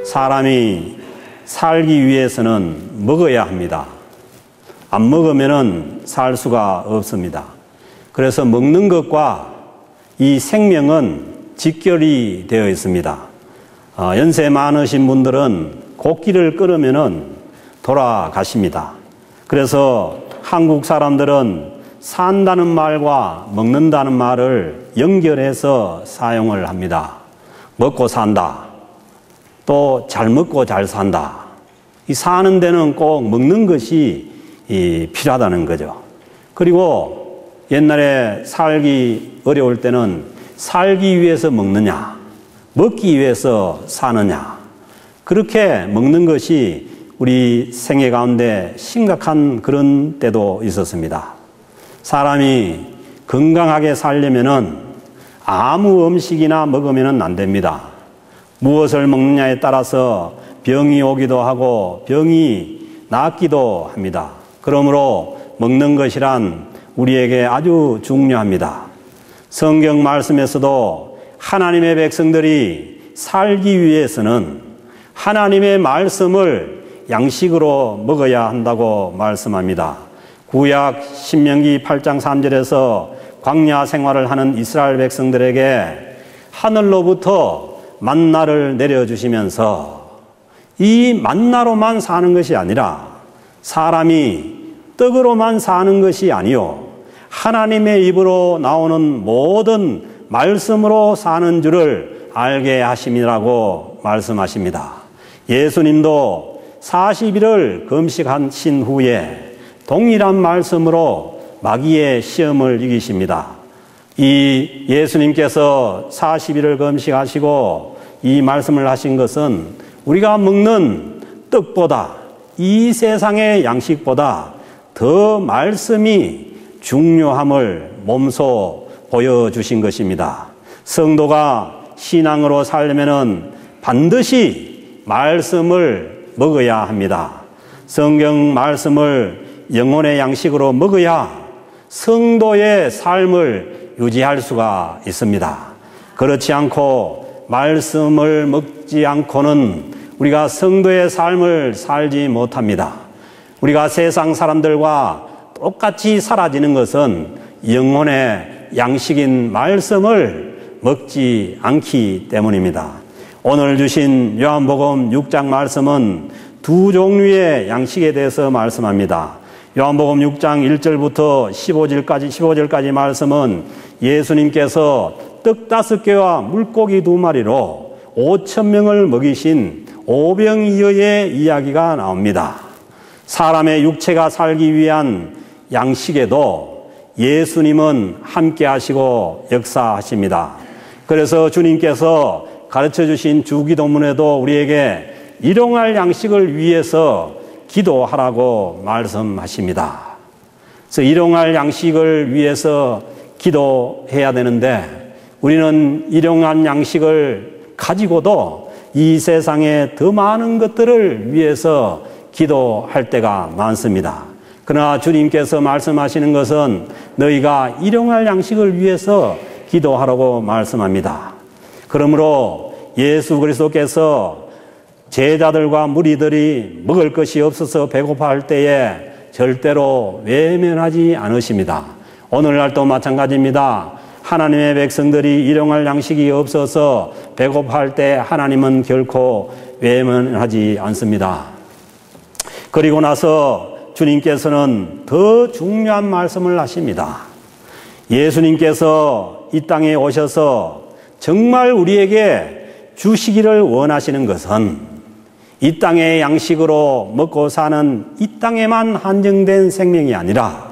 사람이 살기 위해서는 먹어야 합니다. 안 먹으면 살 수가 없습니다. 그래서 먹는 것과 이 생명은 직결이 되어 있습니다. 연세 많으신 분들은 곡기를 끊으면 돌아가십니다. 그래서 한국 사람들은 산다는 말과 먹는다는 말을 연결해서 사용을 합니다. 먹고 산다. 또 잘 먹고 잘 산다. 이 사는 데는 꼭 먹는 것이 필요하다는 거죠. 그리고 옛날에 살기 어려울 때는 살기 위해서 먹느냐, 먹기 위해서 사느냐, 그렇게 먹는 것이 우리 생애 가운데 심각한 그런 때도 있었습니다. 사람이 건강하게 살려면은 아무 음식이나 먹으면 안 됩니다. 무엇을 먹느냐에 따라서 병이 오기도 하고 병이 낫기도 합니다. 그러므로 먹는 것이란 우리에게 아주 중요합니다. 성경 말씀에서도 하나님의 백성들이 살기 위해서는 하나님의 말씀을 양식으로 먹어야 한다고 말씀합니다. 구약 신명기 8장 3절에서 광야 생활을 하는 이스라엘 백성들에게 하늘로부터 만나를 내려주시면서 이 만나로만 사는 것이 아니라 사람이 떡으로만 사는 것이 아니요 하나님의 입으로 나오는 모든 말씀으로 사는 줄을 알게 하심이라고 말씀하십니다. 예수님도 40일을 금식하신 후에 동일한 말씀으로 마귀의 시험을 이기십니다. 이 예수님께서 40일을 금식하시고 이 말씀을 하신 것은 우리가 먹는 떡보다 이 세상의 양식보다 더 말씀이 중요함을 몸소 보여주신 것입니다. 성도가 신앙으로 살려면 반드시 말씀을 먹어야 합니다. 성경 말씀을 영혼의 양식으로 먹어야 성도의 삶을 유지할 수가 있습니다. 그렇지 않고 말씀을 먹지 않고는 우리가 성도의 삶을 살지 못합니다. 우리가 세상 사람들과 똑같이 사라지는 것은 영혼의 양식인 말씀을 먹지 않기 때문입니다. 오늘 주신 요한복음 6장 말씀은 두 종류의 양식에 대해서 말씀합니다. 요한복음 6장 1절부터 15절까지 말씀은 예수님께서 떡 5개와 물고기 2마리로 5,000명을 먹이신 오병이어의 이야기가 나옵니다. 사람의 육체가 살기 위한 양식에도 예수님은 함께 하시고 역사하십니다. 그래서 주님께서 가르쳐 주신 주기도문에도 우리에게 일용할 양식을 위해서 기도하라고 말씀하십니다. 그래서 일용할 양식을 위해서 기도해야 되는데 우리는 일용할 양식을 가지고도 이 세상에 더 많은 것들을 위해서 기도할 때가 많습니다. 그러나 주님께서 말씀하시는 것은 너희가 일용할 양식을 위해서 기도하라고 말씀합니다. 그러므로 예수 그리스도께서 제자들과 무리들이 먹을 것이 없어서 배고파할 때에 절대로 외면하지 않으십니다. 오늘날도 마찬가지입니다. 하나님의 백성들이 일용할 양식이 없어서 배고파할 때 하나님은 결코 외면하지 않습니다. 그리고 나서 주님께서는 더 중요한 말씀을 하십니다. 예수님께서 이 땅에 오셔서 정말 우리에게 주시기를 원하시는 것은 이 땅의 양식으로 먹고 사는 이 땅에만 한정된 생명이 아니라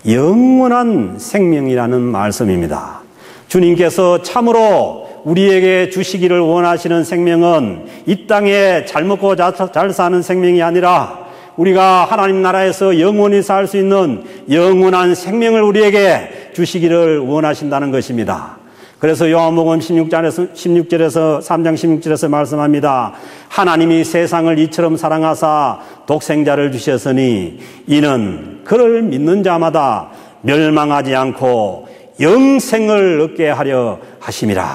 영원한 생명이라는 말씀입니다. 주님께서 참으로 우리에게 주시기를 원하시는 생명은 이 땅에 잘 먹고 잘 사는 생명이 아니라 우리가 하나님 나라에서 영원히 살 수 있는 영원한 생명을 우리에게 주시기를 원하신다는 것입니다. 그래서 요한복음 3장 16절에서 말씀합니다. 하나님이 세상을 이처럼 사랑하사 독생자를 주셨으니 이는 그를 믿는 자마다 멸망하지 않고 영생을 얻게 하려 하심이라.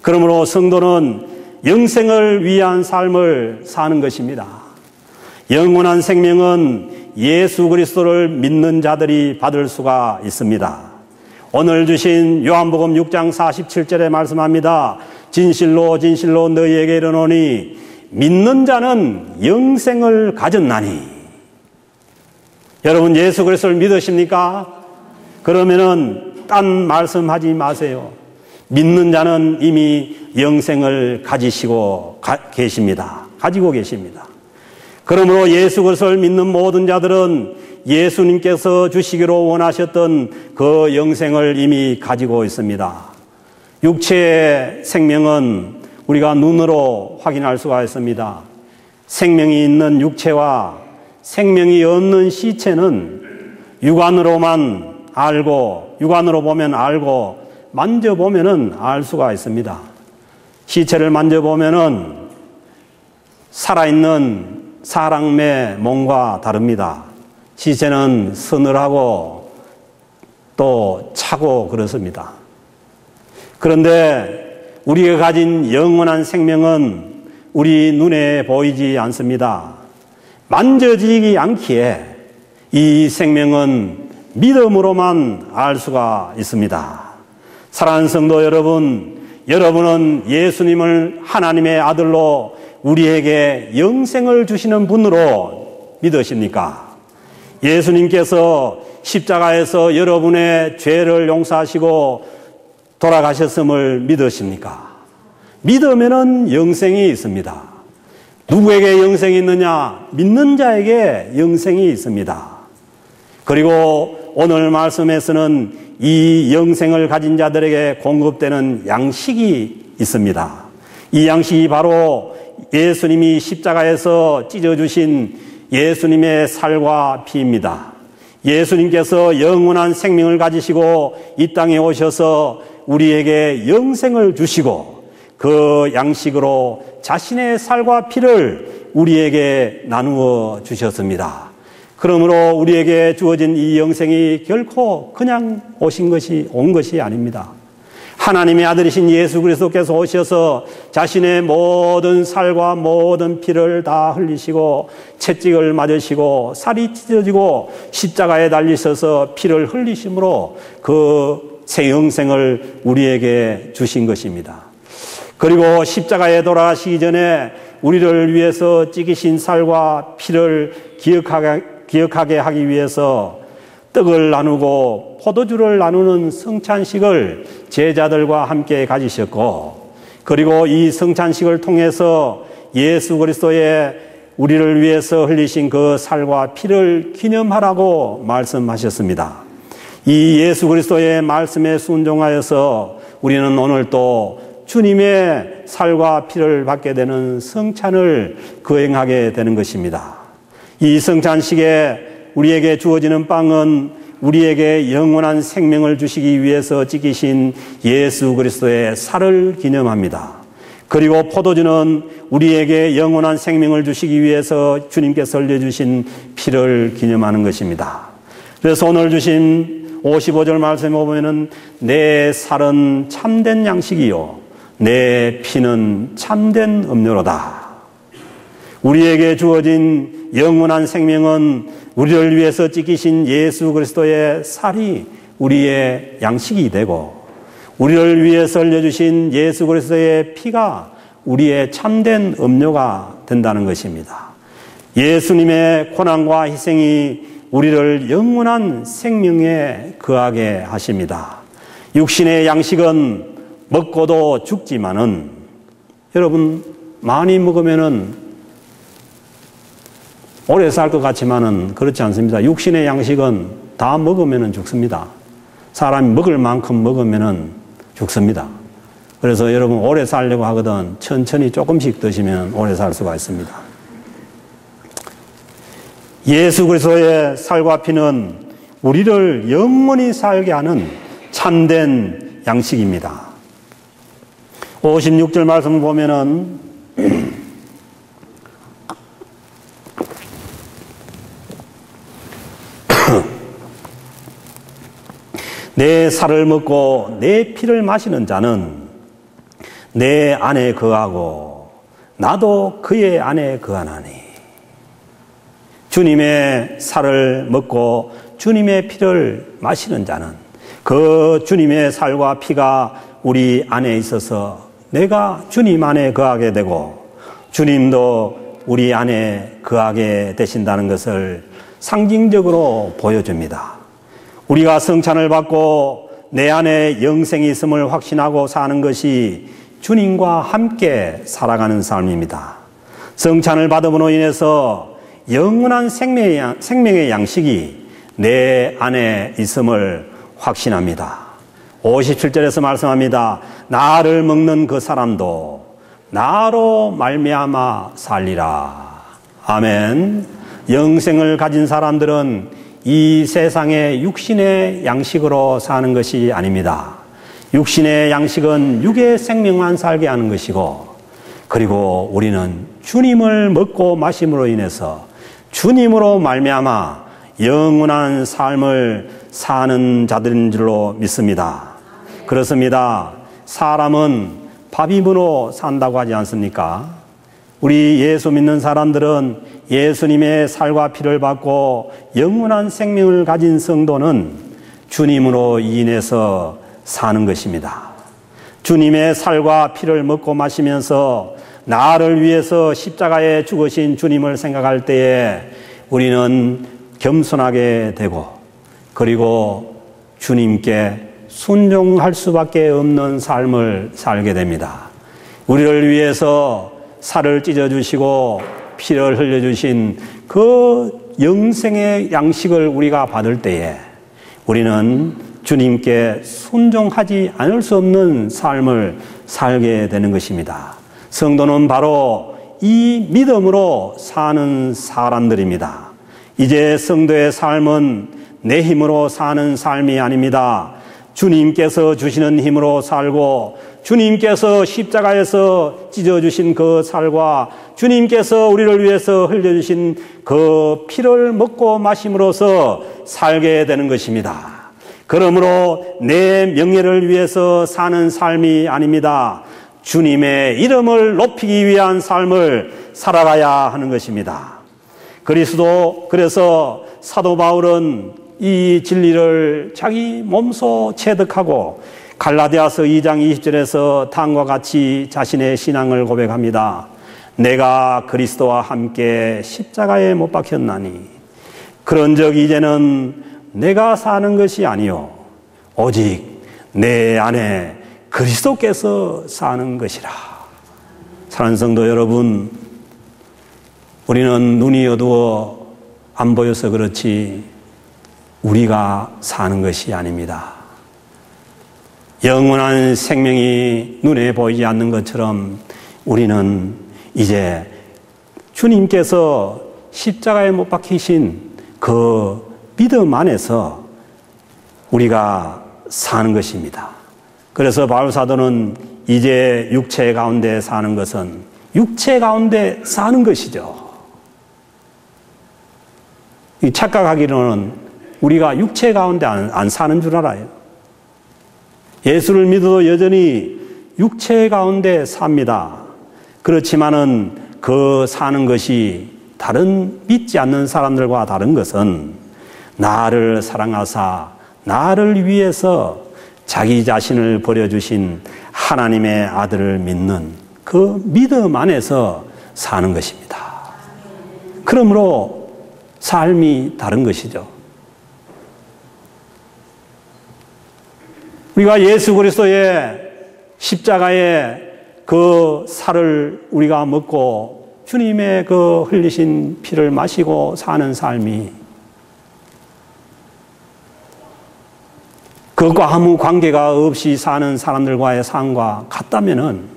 그러므로 성도는 영생을 위한 삶을 사는 것입니다. 영원한 생명은 예수 그리스도를 믿는 자들이 받을 수가 있습니다. 오늘 주신 요한복음 6장 47절에 말씀합니다. 진실로 진실로 너희에게 이르노니 믿는 자는 영생을 가졌나니. 여러분 예수 그리스도를 믿으십니까? 그러면은 딴 말씀하지 마세요. 믿는 자는 이미 영생을 가지고 계십니다. 그러므로 예수 그리스도를 믿는 모든 자들은 예수님께서 주시기로 원하셨던 그 영생을 이미 가지고 있습니다. 육체의 생명은 우리가 눈으로 확인할 수가 있습니다. 생명이 있는 육체와 생명이 없는 시체는 육안으로만 알고, 육안으로 보면 알고, 만져보면은 알 수가 있습니다. 시체를 만져보면은 살아있는 사람의 몸과 다릅니다. 시체는 서늘하고 또 차고 그렇습니다. 그런데 우리가 가진 영원한 생명은 우리 눈에 보이지 않습니다. 만져지지 않기에 이 생명은 믿음으로만 알 수가 있습니다. 사랑하는 성도 여러분, 여러분은 예수님을 하나님의 아들로 우리에게 영생을 주시는 분으로 믿으십니까? 예수님께서 십자가에서 여러분의 죄를 용서하시고 돌아가셨음을 믿으십니까? 믿으면은 영생이 있습니다. 누구에게 영생이 있느냐? 믿는 자에게 영생이 있습니다. 그리고 오늘 말씀에서는 이 영생을 가진 자들에게 공급되는 양식이 있습니다. 이 양식이 바로 예수님이 십자가에서 찢어주신 예수님의 살과 피입니다. 예수님께서 영원한 생명을 가지시고 이 땅에 오셔서 우리에게 영생을 주시고 그 양식으로 자신의 살과 피를 우리에게 나누어 주셨습니다. 그러므로 우리에게 주어진 이 영생이 결코 그냥 온 것이 아닙니다. 하나님의 아들이신 예수 그리스도께서 오셔서 자신의 모든 살과 모든 피를 다 흘리시고 채찍을 맞으시고 살이 찢어지고 십자가에 달리셔서 피를 흘리심으로 그 새 영생을 우리에게 주신 것입니다. 그리고 십자가에 돌아가시기 전에 우리를 위해서 찢기신 살과 피를 기억하게 하기 위해서 떡을 나누고 포도주를 나누는 성찬식을 제자들과 함께 가지셨고, 그리고 이 성찬식을 통해서 예수 그리스도의 우리를 위해서 흘리신 그 살과 피를 기념하라고 말씀하셨습니다. 이 예수 그리스도의 말씀에 순종하여서 우리는 오늘 또 주님의 살과 피를 받게 되는 성찬을 거행하게 되는 것입니다. 이 성찬식에 우리에게 주어지는 빵은 우리에게 영원한 생명을 주시기 위해서 찢기신 예수 그리스도의 살을 기념합니다. 그리고 포도주는 우리에게 영원한 생명을 주시기 위해서 주님께서 흘려주신 피를 기념하는 것입니다. 그래서 오늘 주신 55절 말씀에 보면은 내 살은 참된 양식이요 내 피는 참된 음료로다. 우리에게 주어진 영원한 생명은 우리를 위해서 찢기신 예수 그리스도의 살이 우리의 양식이 되고, 우리를 위해서 흘려주신 예수 그리스도의 피가 우리의 참된 음료가 된다는 것입니다. 예수님의 고난과 희생이 우리를 영원한 생명에 거하게 하십니다. 육신의 양식은 먹고도 죽지만은, 여러분 많이 먹으면은 오래 살 것 같지만은 그렇지 않습니다. 육신의 양식은 다 먹으면은 죽습니다. 사람이 먹을 만큼 먹으면은 죽습니다. 그래서 여러분 오래 살려고 하거든 천천히 조금씩 드시면 오래 살 수가 있습니다. 예수 그리스도의 살과 피는 우리를 영원히 살게 하는 참된 양식입니다. 56절 말씀을 보면은 내 살을 먹고 내 피를 마시는 자는 내 안에 거하고 나도 그의 안에 거하나니 주님의 살을 먹고 주님의 피를 마시는 자는 그 주님의 살과 피가 우리 안에 있어서 내가 주님 안에 거하게 되고 주님도 우리 안에 거하게 되신다는 것을 상징적으로 보여줍니다. 우리가 성찬을 받고 내 안에 영생이 있음을 확신하고 사는 것이 주님과 함께 살아가는 삶입니다. 성찬을 받음으로 인해서 영원한 생명의 양식이 내 안에 있음을 확신합니다. 57절에서 말씀합니다. 나를 먹는 그 사람도 나로 말미암아 살리라. 아멘. 영생을 가진 사람들은 이 세상의 육신의 양식으로 사는 것이 아닙니다. 육신의 양식은 육의 생명만 살게 하는 것이고, 그리고 우리는 주님을 먹고 마심으로 인해서 주님으로 말미암아 영원한 삶을 사는 자들인 줄로 믿습니다. 그렇습니다. 사람은 밥 입으로 산다고 하지 않습니까? 우리 예수 믿는 사람들은 예수님의 살과 피를 받고 영원한 생명을 가진 성도는 주님으로 인해서 사는 것입니다. 주님의 살과 피를 먹고 마시면서 나를 위해서 십자가에 죽으신 주님을 생각할 때에 우리는 겸손하게 되고, 그리고 주님께 순종할 수밖에 없는 삶을 살게 됩니다. 우리를 위해서 살을 찢어주시고 피를 흘려주신 그 영생의 양식을 우리가 받을 때에 우리는 주님께 순종하지 않을 수 없는 삶을 살게 되는 것입니다. 성도는 바로 이 믿음으로 사는 사람들입니다. 이제 성도의 삶은 내 힘으로 사는 삶이 아닙니다. 주님께서 주시는 힘으로 살고 주님께서 십자가에서 찢어주신 그 살과 주님께서 우리를 위해서 흘려주신 그 피를 먹고 마심으로써 살게 되는 것입니다. 그러므로 내 명예를 위해서 사는 삶이 아닙니다. 주님의 이름을 높이기 위한 삶을 살아가야 하는 것입니다. 그래서 사도 바울은 이 진리를 자기 몸소 체득하고 갈라디아서 2장 20절에서 다음과 같이 자신의 신앙을 고백합니다. 내가 그리스도와 함께 십자가에 못 박혔나니 그런즉 이제는 내가 사는 것이 아니요 오직 내 안에 그리스도께서 사는 것이라. 사랑하는 성도 여러분, 우리는 눈이 어두워 안 보여서 그렇지 우리가 사는 것이 아닙니다. 영원한 생명이 눈에 보이지 않는 것처럼 우리는 이제 주님께서 십자가에 못 박히신 그 믿음 안에서 우리가 사는 것입니다. 그래서 바울 사도는 이제 육체 가운데 사는 것은 육체 가운데 사는 것이죠. 착각하기로는 우리가 육체 가운데 안 사는 줄 알아요. 예수를 믿어도 여전히 육체 가운데 삽니다. 그렇지만은 그 사는 것이 다른 믿지 않는 사람들과 다른 것은 나를 사랑하사 나를 위해서 자기 자신을 버려주신 하나님의 아들을 믿는 그 믿음 안에서 사는 것입니다. 그러므로 삶이 다른 것이죠. 우리가 예수 그리스도의 십자가의 그 살을 우리가 먹고 주님의 그 흘리신 피를 마시고 사는 삶이 그것과 아무 관계가 없이 사는 사람들과의 삶과 같다면은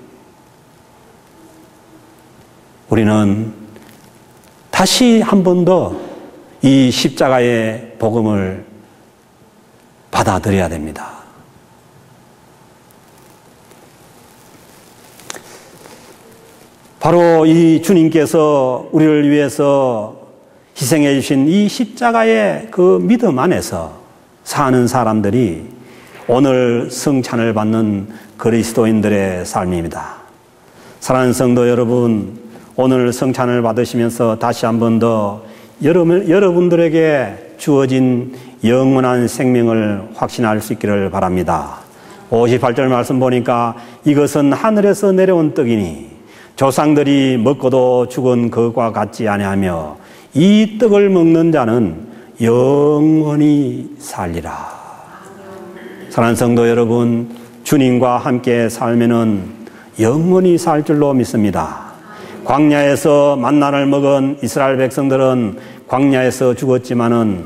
우리는 다시 한 번 더 이 십자가의 복음을 받아들여야 됩니다. 바로 이 주님께서 우리를 위해서 희생해 주신 이 십자가의 그 믿음 안에서 사는 사람들이 오늘 성찬을 받는 그리스도인들의 삶입니다. 사랑하는 성도 여러분, 오늘 성찬을 받으시면서 다시 한 번 더 여러분들에게 주어진 영원한 생명을 확신할 수 있기를 바랍니다. 58절 말씀 보니까 이것은 하늘에서 내려온 떡이니 조상들이 먹고도 죽은 것과 같지 아니하며 이 떡을 먹는 자는 영원히 살리라. 사랑하는 성도 여러분, 주님과 함께 살면은 영원히 살 줄로 믿습니다. 광야에서 만나를 먹은 이스라엘 백성들은 광야에서 죽었지만은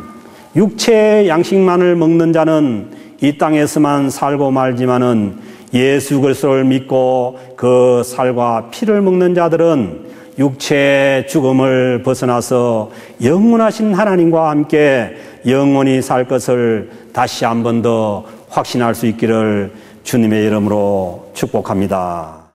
육체의 양식만을 먹는 자는 이 땅에서만 살고 말지만은 예수 그리스도를 믿고 그 살과 피를 먹는 자들은 육체의 죽음을 벗어나서 영원하신 하나님과 함께 영원히 살 것을 다시 한 번 더 확신할 수 있기를 주님의 이름으로 축복합니다.